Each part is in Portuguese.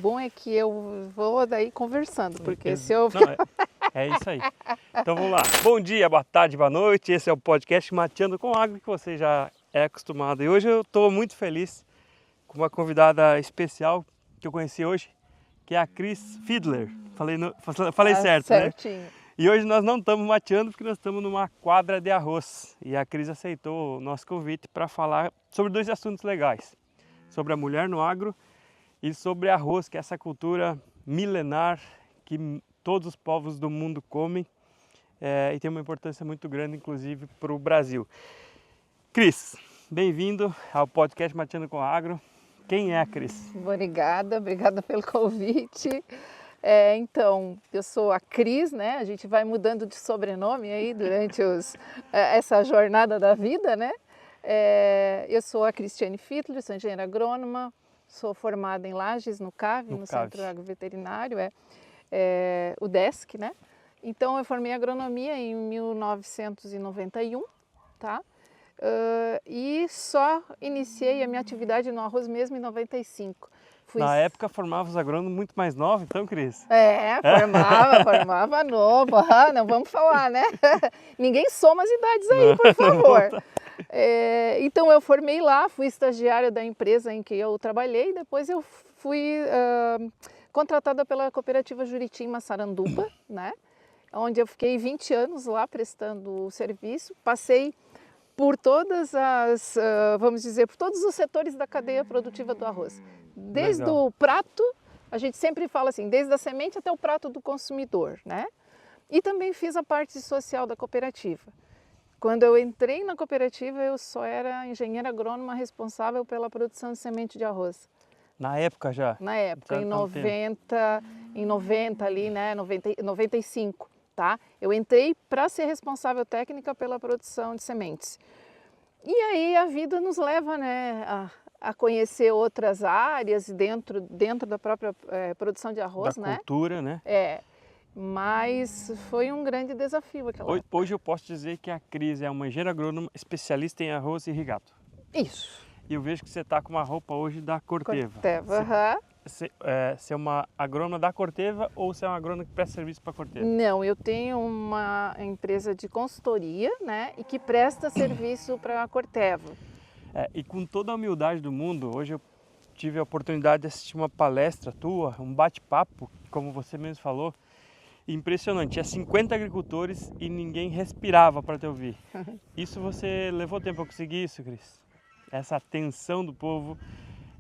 bom é que eu vou daí conversando, porque se eu... Não, é isso aí. Então vamos lá. Bom dia, boa tarde, boa noite. Esse é o podcast Mateando com Agro, que você já é acostumado. E hoje eu estou muito feliz com uma convidada especial que eu conheci hoje, que é a Cris Fiedler. Falei certo, certinho. né? E hoje nós não estamos mateando porque nós estamos numa quadra de arroz. E a Cris aceitou o nosso convite para falar sobre dois assuntos legais. Sobre a mulher no agro e sobre arroz, que é essa cultura milenar que todos os povos do mundo comem e tem uma importância muito grande, inclusive, para o Brasil. Cris, bem-vindo ao podcast Mateando com Agro. Quem é a Cris? Obrigada pelo convite. Então, eu sou a Cris, né? A gente vai mudando de sobrenome aí durante essa jornada da vida, né? Eu sou a Cristiane Fiedler, sou engenheira agrônoma, sou formada em Lages, no CAV, no Centro Agroveterinário, o DESC, né? Então, eu formei agronomia em 1991, tá? E só iniciei a minha atividade no arroz mesmo em 95. Na época formava os agrônomos muito mais novos, então, Cris? Formava novo. Não vamos falar, né? Ninguém soma as idades aí, por favor. Então eu formei lá, fui estagiária da empresa em que eu trabalhei, depois eu fui contratada pela cooperativa Juriti Massaranduba, né? Onde eu fiquei 20 anos lá prestando o serviço, passei por todas as, vamos dizer, por todos os setores da cadeia produtiva do arroz. Desde o prato, a gente sempre fala assim, desde a semente até o prato do consumidor, né? E também fiz a parte social da cooperativa. Quando eu entrei na cooperativa, eu só era engenheira agrônoma responsável pela produção de semente de arroz. Na época já? Na época, em 90 ali, né, 95, tá? Eu entrei para ser responsável técnica pela produção de sementes. E aí a vida nos leva, né, a conhecer outras áreas dentro da própria produção de arroz, da né? Cultura, né? Mas foi um grande desafio aquela época. Hoje eu posso dizer que a Cris é uma engenheira agrônoma especialista em arroz e irrigado. Isso. E eu vejo que você está com uma roupa hoje da Corteva. Você é uma agrônoma da Corteva ou você é uma agrônoma que presta serviço para a Corteva? Não, eu tenho uma empresa de consultoria, né, e que presta serviço para a Corteva. E com toda a humildade do mundo, hoje eu tive a oportunidade de assistir uma palestra tua, um bate-papo, como você mesmo falou, impressionante. Tinha 50 agricultores e ninguém respirava para te ouvir. Isso você levou tempo para conseguir isso, Cris? Essa atenção do povo.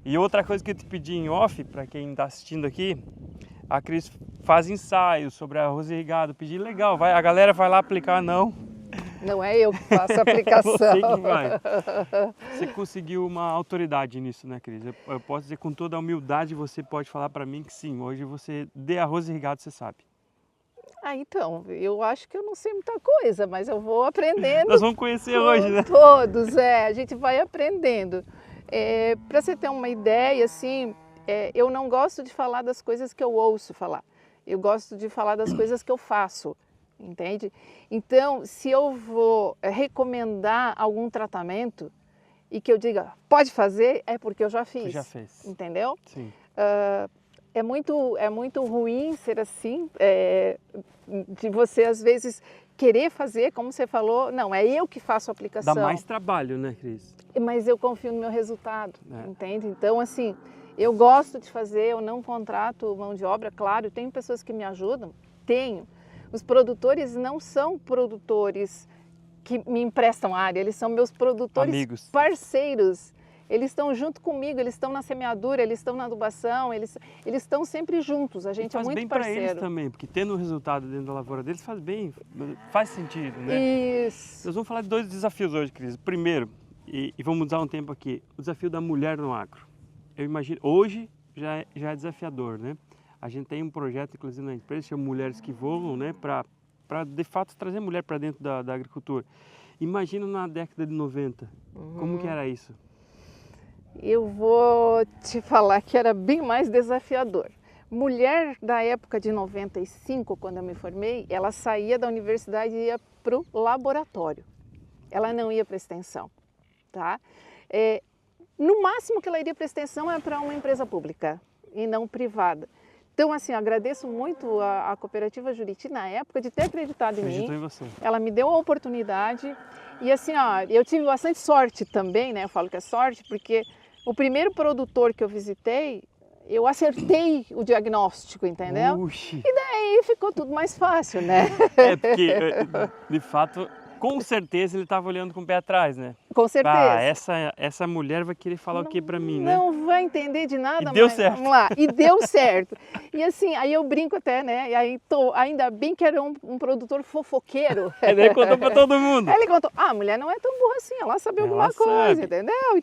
E outra coisa que eu te pedi em off, para quem está assistindo aqui, a Cris faz ensaios sobre arroz irrigado. Pedi, legal, a galera vai lá aplicar, não. Não é eu que faço a aplicação. Você que vai. Você conseguiu uma autoridade nisso, né, Cris? Eu posso dizer com toda a humildade, você pode falar para mim que sim, hoje você de arroz irrigado, você sabe. Então, eu acho que eu não sei muita coisa, mas eu vou aprendendo. Nós vamos conhecer hoje, né? Todos, a gente vai aprendendo. Para você ter uma ideia, assim, eu não gosto de falar das coisas que eu ouço falar. Eu gosto de falar das coisas que eu faço. Entende? Então, se eu vou recomendar algum tratamento e que eu diga, pode fazer, é porque eu já fiz. Você já fez. Entendeu? Sim. É muito ruim ser assim, de você às vezes querer fazer, como você falou, não, é eu que faço a aplicação. Dá mais trabalho, né, Cris? Mas eu confio no meu resultado, entende? Então, assim, eu gosto de fazer, eu não contrato mão de obra, claro, tenho pessoas que me ajudam, tenho. Os produtores não são produtores que me emprestam área, eles são meus produtores amigos, parceiros. Eles estão junto comigo, eles estão na semeadura, eles estão na adubação, eles estão sempre juntos, a gente é muito parceiro. Faz bem para eles também, porque tendo o resultado dentro da lavoura deles faz bem, faz sentido, né? Isso. Nós vamos falar de dois desafios hoje, Cris. Primeiro, e vamos usar um tempo aqui, o desafio da mulher no agro. Eu imagino, hoje já é desafiador, né? A gente tem um projeto, inclusive, na empresa, chama Mulheres que Voam, né? Para de fato trazer mulher para dentro da agricultura. Imagina na década de 90, como que era isso? Eu vou te falar que era bem mais desafiador. Mulher da época de 95, quando eu me formei, ela saía da universidade e ia para o laboratório. Ela não ia para a extensão, tá? No máximo que ela iria para a extensão é para uma empresa pública. e não privada. Então, assim, eu agradeço muito a Cooperativa Juriti, na época, de ter acreditado em Acreditou mim. em você. Ela me deu a oportunidade e, assim, ó, eu tive bastante sorte também, né? Eu falo que é sorte porque o primeiro produtor que eu visitei, eu acertei o diagnóstico, entendeu? Uxi. E daí ficou tudo mais fácil, né? É, porque, de fato, com certeza ele estava olhando com o pé atrás, né? Com certeza. Essa mulher vai querer falar o que para mim, né? Não vai entender de nada, E deu mas certo. vamos lá. E deu certo. E assim, aí eu brinco até, né? E aí ainda bem que era um produtor fofoqueiro. Aí daí contou para todo mundo. Aí ele contou, a mulher não é tão burra assim, ela sabe alguma Ela coisa, sabe. entendeu?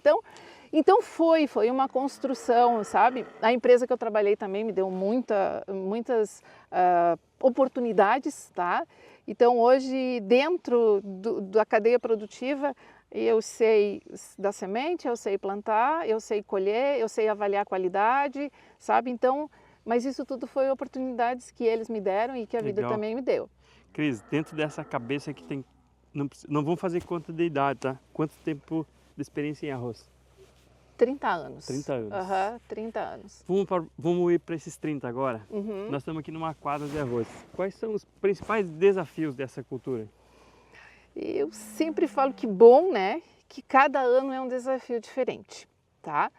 Então foi uma construção, sabe? A empresa que eu trabalhei também me deu muitas oportunidades, tá? Então hoje dentro da cadeia produtiva eu sei da semente, eu sei plantar, eu sei colher, eu sei avaliar a qualidade, sabe? Então, mas isso tudo foi oportunidades que eles me deram e que a vida Legal. também me deu. Cris, dentro dessa cabeça que tem, não vamos fazer conta de idade, tá? Quanto tempo de experiência em arroz? 30 anos. 30 anos. Aham, 30 anos. Vamos ir para esses 30 agora? Uhum. Nós estamos aqui numa quadra de arroz. Quais são os principais desafios dessa cultura? Eu sempre falo que bom, né? Que cada ano é um desafio diferente, tá?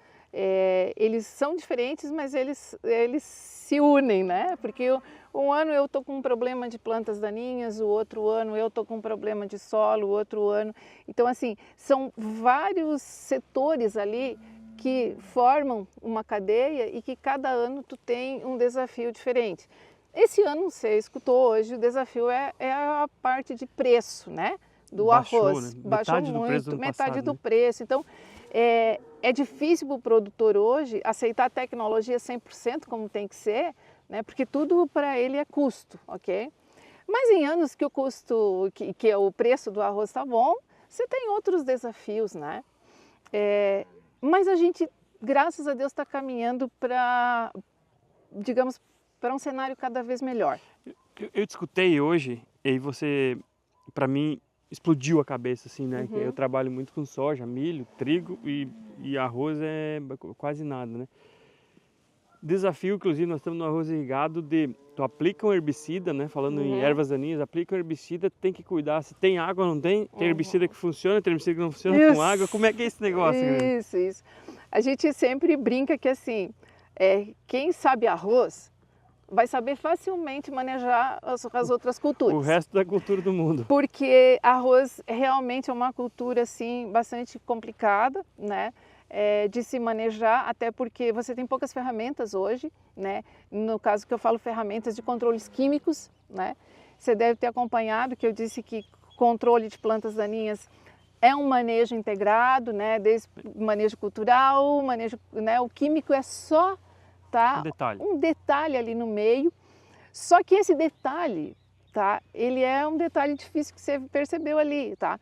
Eles são diferentes, mas eles se unem, né? Porque um ano eu tô com um problema de plantas daninhas, o outro ano eu tô com um problema de solo, o outro ano. Então, assim, são vários setores ali que formam uma cadeia e que cada ano tu tem um desafio diferente. Esse ano, você escutou hoje, o desafio é a parte de preço, né? Do Baixou, arroz. né? Baixou Metade do muito, preço do ano metade passado, do né? preço. Então, é difícil para o produtor hoje aceitar a tecnologia 100% como tem que ser, né? Porque tudo para ele é custo, ok? Mas em anos que o custo, que o preço do arroz está bom, você tem outros desafios, né? Mas a gente, graças a Deus, está caminhando para, digamos, para um cenário cada vez melhor. Eu te escutei hoje e aí você, para mim, explodiu a cabeça, assim, né? Uhum. Eu trabalho muito com soja, milho, trigo e arroz é quase nada, né? Desafio, inclusive, nós estamos no arroz irrigado tu aplica um herbicida, né? Falando em ervas daninhas, aplica um herbicida, tem que cuidar se tem água ou não tem. Tem herbicida que funciona, tem herbicida que não funciona com água. Como é que é esse negócio? Isso. A gente sempre brinca que assim, quem sabe arroz vai saber facilmente manejar as outras culturas. O resto da cultura do mundo. Porque arroz realmente é uma cultura assim bastante complicada, né? De se manejar, até porque você tem poucas ferramentas hoje, né? No caso que eu falo, ferramentas de controles químicos, né? Você deve ter acompanhado que eu disse que controle de plantas daninhas é um manejo integrado, né? Desde manejo cultural, manejo, né? O químico é só um detalhe ali no meio. Só que esse detalhe, tá? Ele é um detalhe difícil que você percebeu ali, tá?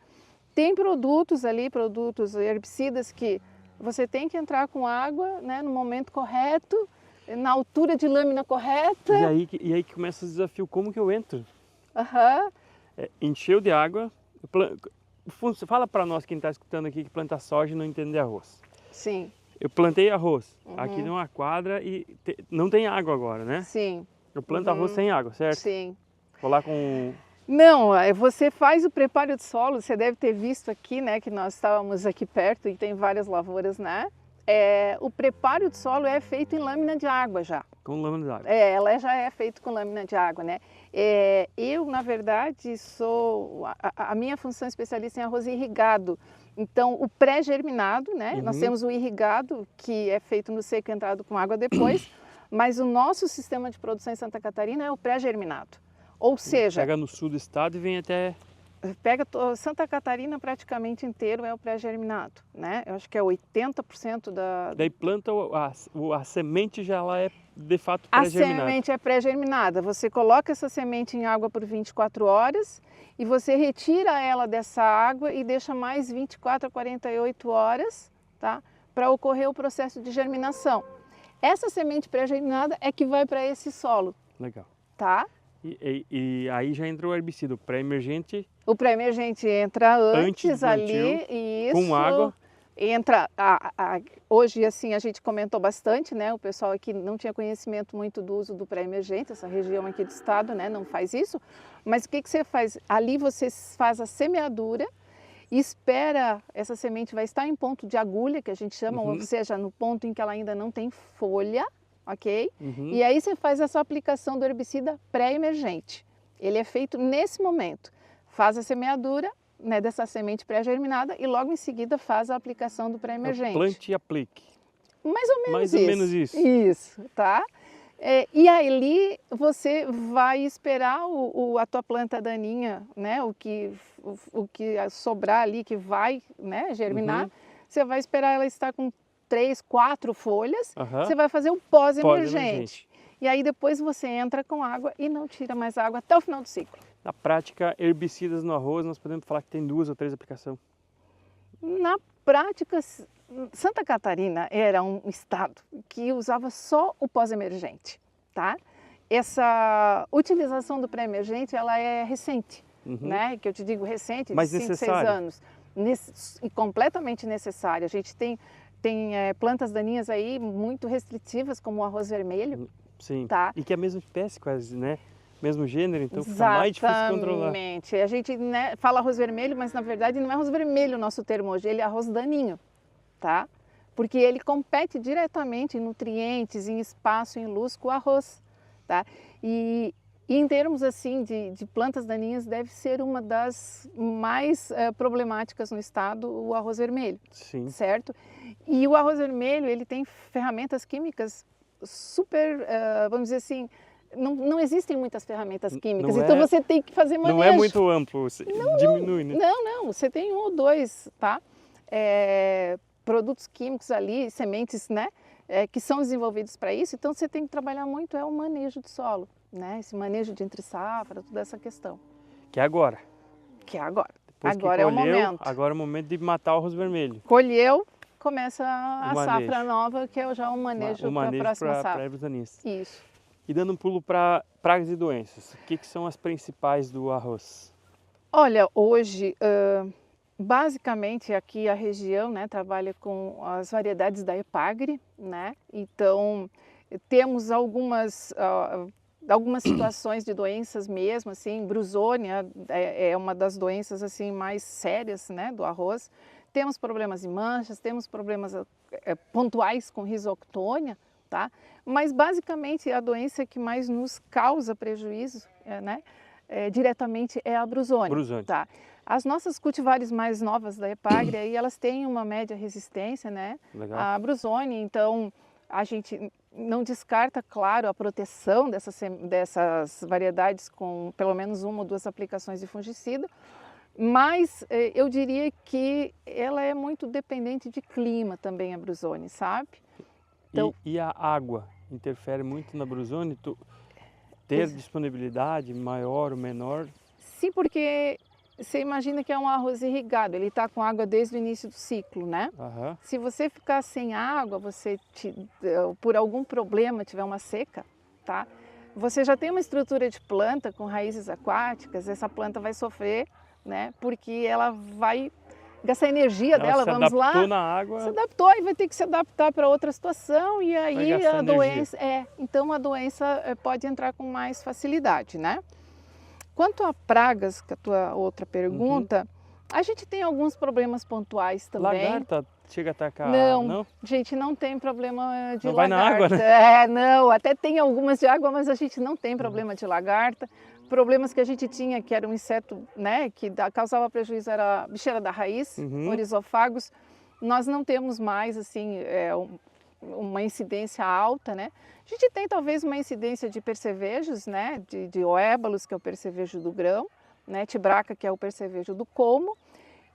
Tem produtos ali, produtos herbicidas que você tem que entrar com água, né, no momento correto, na altura de lâmina correta. E aí que começa o desafio, como que eu entro? Aham. Encheu de água, fala para nós quem está escutando aqui que planta soja e não entende de arroz. Sim. Eu plantei arroz aqui numa quadra e não tem água agora, né? Sim. Eu planto arroz sem água, certo? Sim. Vou lá com... Não, você faz o preparo de solo, você deve ter visto aqui, né, que nós estávamos aqui perto e tem várias lavouras, né? O preparo de solo é feito em lâmina de água já. Com lâmina de água. Ela já é feita com lâmina de água, né? Eu, na verdade, sou... A minha função é especialista em arroz irrigado. Então, o pré-germinado, né? Nós temos o irrigado, que é feito no seco e entrado com água depois, mas o nosso sistema de produção em Santa Catarina é o pré-germinado. Ou seja... Pega no sul do estado e vem até... Santa Catarina praticamente inteiro é o pré-germinado, né? Eu acho que é 80% da... Daí planta, a semente já lá é de fato pré-germinada. A semente é pré-germinada. Você coloca essa semente em água por 24 horas e você retira ela dessa água e deixa mais 24 a 48 horas, tá? Para ocorrer o processo de germinação. Essa semente pré-germinada é que vai para esse solo. Legal. Tá? E aí já entra o herbicida, o pré-emergente. O pré-emergente entra antes do plantio, ali, isso, com água. entra, hoje assim a gente comentou bastante, né? O pessoal aqui não tinha conhecimento muito do uso do pré-emergente, essa região aqui do estado, né? Não faz isso, mas o que você faz? Ali você faz a semeadura, espera, essa semente vai estar em ponto de agulha, que a gente chama, ou seja, no ponto em que ela ainda não tem folha, ok? E aí você faz essa aplicação do herbicida pré-emergente. Ele é feito nesse momento, faz a semeadura, né, dessa semente pré-germinada e logo em seguida faz a aplicação do pré-emergente. Plante e aplique. Mais ou menos Mais isso. ou menos isso. Isso, tá? E ali você vai esperar a tua planta daninha, né, o que sobrar ali, que vai, né, germinar, você vai esperar ela estar com 3, 4 folhas, você vai fazer o pós-emergente. E aí depois você entra com água e não tira mais água até o final do ciclo. Na prática, herbicidas no arroz, nós podemos falar que tem 2 ou 3 aplicações? Na prática, Santa Catarina era um estado que usava só o pós-emergente, tá? Essa utilização do pré-emergente, ela é recente, né? Que eu te digo recente, de 5, 6 anos. E completamente necessária. A gente tem plantas daninhas aí muito restritivas, como o arroz vermelho. Sim, tá? E que é a mesma espécie quase, né? Mesmo gênero, então fica mais difícil de controlar. Exatamente. A gente, né, fala arroz vermelho, mas na verdade não é arroz vermelho o nosso termo hoje, ele é arroz daninho, tá? Porque ele compete diretamente em nutrientes, em espaço, em luz com o arroz, tá? E em termos assim de plantas daninhas, deve ser uma das mais problemáticas no estado, o arroz vermelho. Sim. Certo? E o arroz vermelho, ele tem ferramentas químicas super, vamos dizer assim, não existem muitas ferramentas químicas, então você tem que fazer manejo. Não é muito amplo, diminui, né? Não, você tem 1 ou 2, tá? Produtos químicos ali, sementes, né? Que são desenvolvidos para isso, então você tem que trabalhar muito o manejo do solo, né? Esse manejo de entre safra, toda essa questão. Que é agora. Que é agora. Depois agora que colheu, é o momento. Agora é o momento de matar o arroz vermelho. Colheu, começa a safra nova, que é já um manejo para a próxima safra. Isso. E dando um pulo para pragas e doenças, o que são as principais do arroz? Olha, hoje, basicamente aqui a região, né, trabalha com as variedades da Epagre, né? Então, temos algumas situações de doenças mesmo, assim, brusônia é uma das doenças assim mais sérias, né, do arroz. Temos problemas de manchas, temos problemas pontuais com risoctônia, tá? Mas basicamente a doença que mais nos causa prejuízo, né, diretamente é a brusônia. Tá? As nossas cultivares mais novas da Epagre, aí, elas têm uma média resistência, né, à brusônia, então a gente não descarta, claro, a proteção dessas variedades com pelo menos 1 ou 2 aplicações de fungicida, mas eu diria que ela é muito dependente de clima também, a brusônia, sabe? Então, e a água interfere muito na brusônia? Ter disponibilidade maior ou menor? Sim, porque você imagina que é um arroz irrigado, ele está com água desde o início do ciclo, né? Se você ficar sem água, por algum problema tiver uma seca, tá? Você já tem uma estrutura de planta com raízes aquáticas, essa planta vai sofrer, né? Porque ela vai gastar energia dela, vamos lá. Se adaptou na água. Se adaptou e vai ter que se adaptar para outra situação e aí a doença então a doença pode entrar com mais facilidade, né? Quanto a pragas, que é a tua outra pergunta, a gente tem alguns problemas pontuais também. Lagarta chega a atacar? Não, gente, não tem problema de lagarta. Vai na água, né? Não, até tem algumas de água, mas a gente não tem problema de lagarta. Problemas que a gente tinha, que era um inseto, né, que causava prejuízo, era a bicheira da raiz, orizofagos. Nós não temos mais, assim, uma incidência alta, né? A gente tem talvez uma incidência de percevejos, né, de oébalos, que é o percevejo do grão, né, tibraca, que é o percevejo do colmo.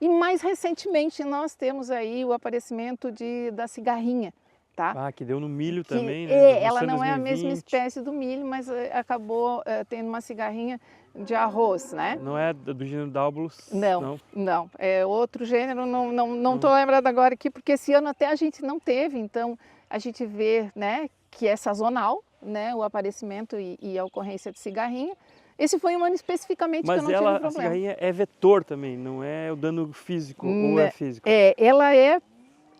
E mais recentemente nós temos aí o aparecimento da cigarrinha. Tá? Que deu no milho também, né? Ela não é a mesma espécie do milho, mas acabou tendo uma cigarrinha de arroz, né? Não é do gênero Daubolus? Não. É outro gênero, não estou lembrando agora aqui, porque esse ano até a gente não teve, então a gente vê, né, que é sazonal, né, o aparecimento e a ocorrência de cigarrinha. Esse foi um ano especificamente que eu não tive problema. A cigarrinha é vetor também, não é o dano físico ou é físico? Ela é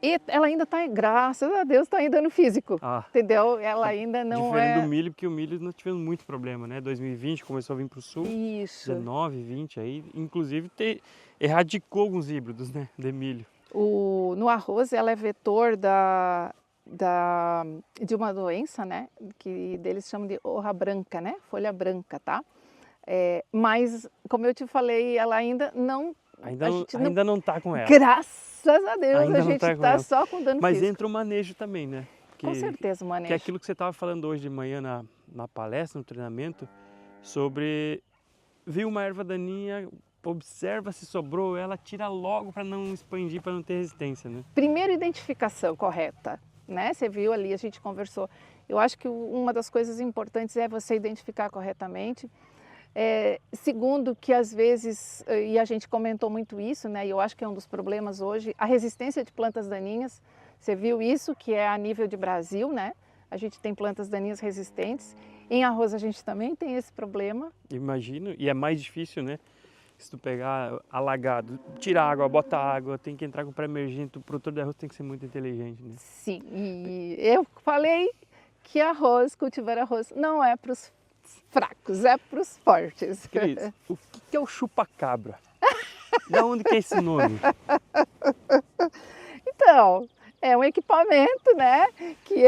E ela ainda está, graças a Deus, está ainda no físico, Ah, entendeu? Ela ainda não diferente do milho, porque o milho nós tivemos muito problema, né? 2020 começou a vir para o sul, Isso. 19, 20 aí, inclusive erradicou alguns híbridos, né, de milho. No arroz, ela é vetor de uma doença, né? Que eles chamam de orra branca, né? Folha branca, tá? Mas, como eu te falei, ela ainda não... Ainda não está com ela. Graças a Deus, Ainda a não gente tá com está ela. só com dano Mas físico. entra o manejo também, né? Com certeza, o Que é manejo. aquilo que você estava falando hoje de manhã na palestra, no treinamento, sobre viu uma erva daninha, observa se sobrou, ela tira logo para não expandir, para não ter resistência, né? Primeiro, identificação correta, né? Você viu ali, a gente conversou. Eu acho que uma das coisas importantes é você identificar corretamente. Segundo, que às vezes, e a gente comentou muito isso, né? E eu acho que é um dos problemas hoje, a resistência de plantas daninhas. Você viu isso, que é a nível de Brasil, né? A gente tem plantas daninhas resistentes. Em arroz a gente também tem esse problema. Imagino, e é mais difícil, né? Se tu pegar alagado, tira água, bota água, tem que entrar com pré-emergente, o produtor de arroz tem que ser muito inteligente, né? Sim, e eu falei que cultivar arroz, não é para os fracos, é para os fortes. Cris, o que é o chupa-cabra? Da onde que é esse nome? Então, é um equipamento, né, que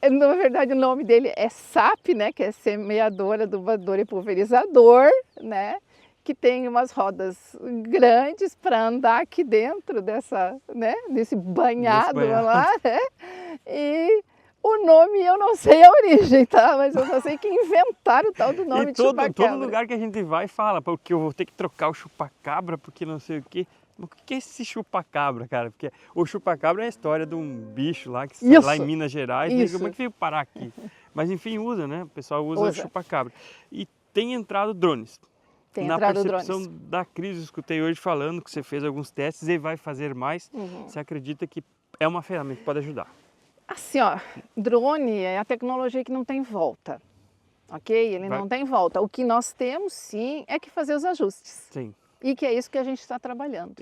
na verdade o nome dele é SAP, né, que é semeador, adubador e pulverizador, né, que tem umas rodas grandes para andar aqui dentro desse banhado lá, né, e o nome eu não sei a origem, tá, mas eu só sei que inventaram o tal do nome de chupa-cabra. Todo lugar que a gente vai fala, porque eu vou ter que trocar o chupa-cabra, porque não sei o quê. O que é esse chupa-cabra, cara? Porque o chupa-cabra é a história de um bicho lá, que sai lá em Minas Gerais, né? Como é que veio parar aqui? Mas enfim, usa, né? O pessoal usa. Chupa-cabra. E tem entrado drones. Tem Na entrado percepção drones. da Cris, eu escutei hoje falando que você fez alguns testes e vai fazer mais. Você acredita que é uma ferramenta que pode ajudar? Assim, ó, drone é a tecnologia que não tem volta, ok? Ele não tem volta. O que nós temos, sim, é que fazer os ajustes. Sim. E que é isso que a gente está trabalhando.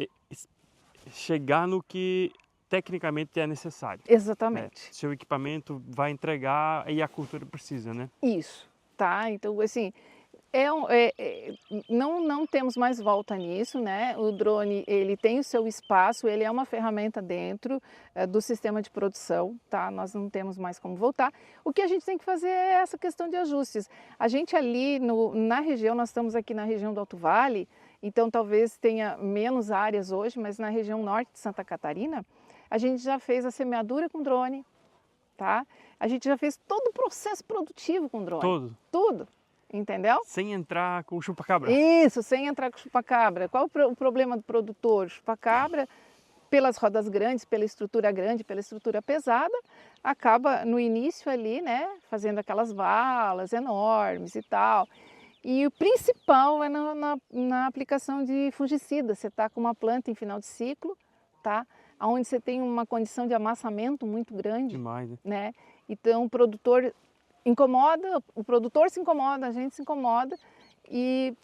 Chegar no que tecnicamente é necessário. Exatamente. Seu equipamento vai entregar e a cultura precisa, né? Isso, tá? Então, assim, não temos mais volta nisso, né? O drone, ele tem o seu espaço, ele é uma ferramenta dentro do sistema de produção, tá? Nós não temos mais como voltar. O que a gente tem que fazer é essa questão de ajustes. A gente ali na região, nós estamos aqui na região do Alto Vale, então talvez tenha menos áreas hoje, mas na região norte de Santa Catarina, a gente já fez a semeadura com drone, tá? A gente já fez todo o processo produtivo com drone. Todo? Tudo. Entendeu? Sem entrar com o chupa-cabra. Isso, sem entrar com o chupa-cabra. Qual o problema do produtor? O chupa-cabra, pelas rodas grandes, pela estrutura grande, pela estrutura pesada, acaba no início ali, né, fazendo aquelas valas enormes e tal. E o principal é na aplicação de fungicida. Você está com uma planta em final de ciclo, tá? Onde você tem uma condição de amassamento muito grande. Demais, né? Então o produtor incomoda, o produtor se incomoda, a gente se incomoda e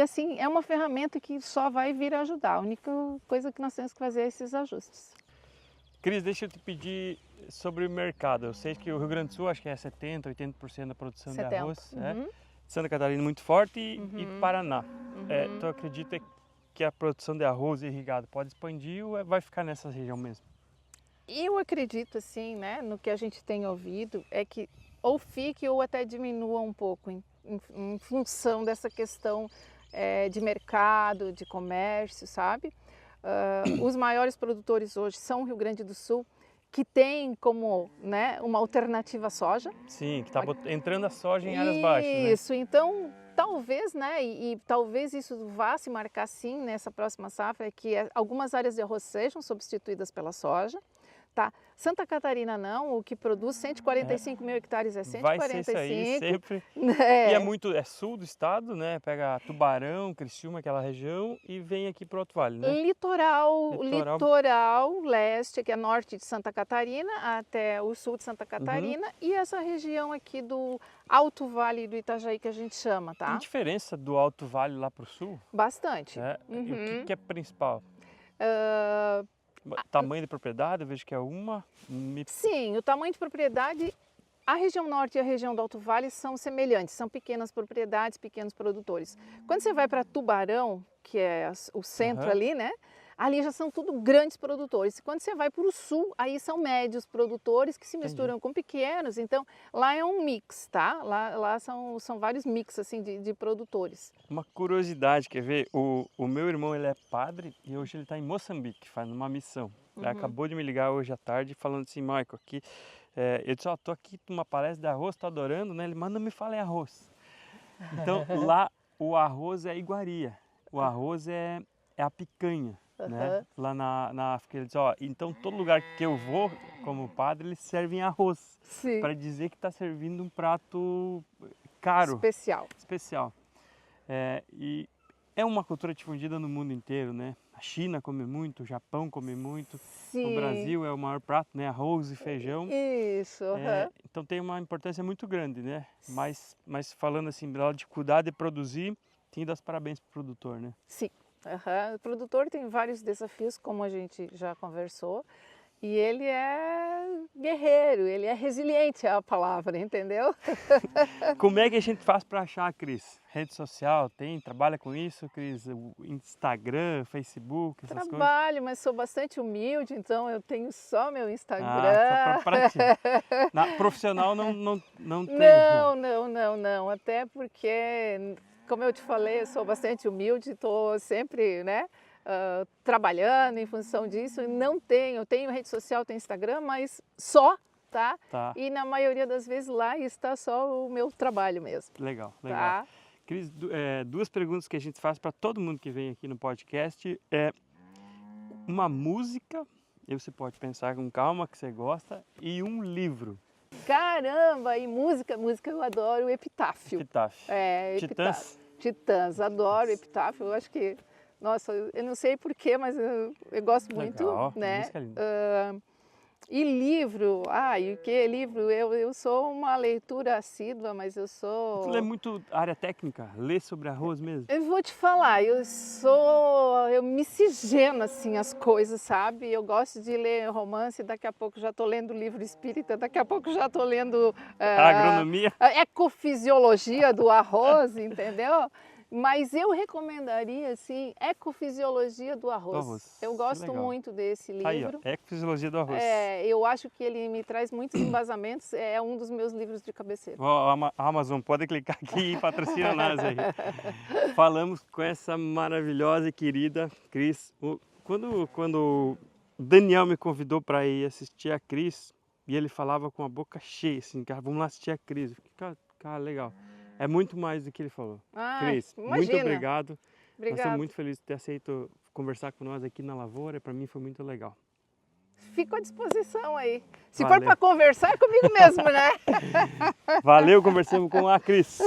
assim, é uma ferramenta que só vai vir ajudar. A única coisa que nós temos que fazer é esses ajustes. Cris, deixa eu te pedir sobre o mercado. Eu sei que o Rio Grande do Sul acho que é 70%, 80% da produção de arroz. Santa Catarina muito forte e Paraná. Tu acredita que a produção de arroz irrigado pode expandir ou vai ficar nessa região mesmo? Eu acredito assim, né, no que a gente tem ouvido, é que ou fique ou até diminua um pouco em função dessa questão de mercado, de comércio, sabe? Os maiores produtores hoje são o Rio Grande do Sul, que tem como, né, uma alternativa à soja. Sim, que está entrando a soja em áreas baixas, né? Isso, então talvez, né, e talvez isso vá se marcar sim nessa próxima safra, que algumas áreas de arroz sejam substituídas pela soja. Tá. Santa Catarina não, o que produz 145 mil hectares é 145. Vai ser isso aí sempre. E é sul do estado, né? Pega Tubarão, Criciúma, aquela região e vem aqui para o Alto Vale, né? Litoral leste, que é norte de Santa Catarina, até o sul de Santa Catarina e essa região aqui do Alto Vale do Itajaí que a gente chama, tá? Tem diferença do Alto Vale lá para o sul? Bastante. E o que é principal? Tamanho de propriedade, eu vejo que é uma. Sim, o tamanho de propriedade, a região norte e a região do Alto Vale são semelhantes, são pequenas propriedades, pequenos produtores. Quando você vai para Tubarão, que é o centro ali, né? Ali já são tudo grandes produtores. Quando você vai para o sul, aí são médios produtores que se misturam com pequenos. Então, lá é um mix, tá? Lá são vários mix assim, de produtores. Uma curiosidade, quer ver? O meu irmão, ele é padre e hoje ele está em Moçambique, fazendo uma missão. Ele acabou de me ligar hoje à tarde falando assim, Michael, aqui, eu disse, ó, tô aqui numa palestra de arroz, tô adorando, né? Ele manda me falar em arroz. Então, lá o arroz é iguaria, o arroz é a picanha. Né? Lá na África, ele diz, ó, então todo lugar que eu vou como padre, eles servem arroz, para dizer que está servindo um prato caro, especial. E é uma cultura difundida no mundo inteiro, né? A China come muito, o Japão come muito, o Brasil é o maior prato, né? Arroz e feijão. Isso. Então tem uma importância muito grande, né? Mas falando assim, de cuidar de produzir, tem que dar os parabéns para o produtor, né? Sim. O produtor tem vários desafios, como a gente já conversou, e ele é guerreiro, ele é resiliente, é a palavra, entendeu? Como é que a gente faz para achar, Cris? Rede social, trabalha com isso, Cris? Instagram, Facebook, essas coisas? Trabalho, mas sou bastante humilde, então eu tenho só meu Instagram. Só para ti. Profissional não tem? Não, até porque... Como eu te falei, eu sou bastante humilde, estou sempre, né, trabalhando em função disso. Eu tenho rede social, tenho Instagram, mas só, tá? E na maioria das vezes lá está só o meu trabalho mesmo. Legal. Tá? Cris, duas perguntas que a gente faz para todo mundo que vem aqui no podcast. Uma música, e você pode pensar com calma que você gosta, e um livro. Caramba, e música eu adoro Epitáfio. Titãs? Titãs, adoro Epitáfio, eu acho que, nossa, eu não sei porquê, mas eu gosto muito, né? Música linda. E livro, e o que livro? Eu sou uma leitura assídua, mas eu sou... Tu lê muito área técnica? Lê sobre arroz mesmo? Eu vou te falar, eu miscigeno assim as coisas, sabe? Eu gosto de ler romance, daqui a pouco já estou lendo livro espírita, daqui a pouco já estou lendo... agronomia? Ecofisiologia do arroz, entendeu? Mas eu recomendaria, assim, Ecofisiologia do Arroz. Eu gosto muito desse livro. Aí, ó, Ecofisiologia do Arroz. Eu acho que ele me traz muitos embasamentos, é um dos meus livros de cabeceira. A Amazon, pode clicar aqui e patrocina nós aí. Falamos com essa maravilhosa e querida Cris. Quando o Daniel me convidou para ir assistir a Cris, e ele falava com a boca cheia, assim, cara, vamos lá assistir a Cris. Eu fiquei, cara, legal. É muito mais do que ele falou. Cris, muito obrigado. Nós estamos muito felizes de ter aceito conversar com nós aqui na Lavoura. Para mim foi muito legal. Fico à disposição aí. Se for para conversar, é comigo mesmo, né? Valeu, conversamos com a Cris.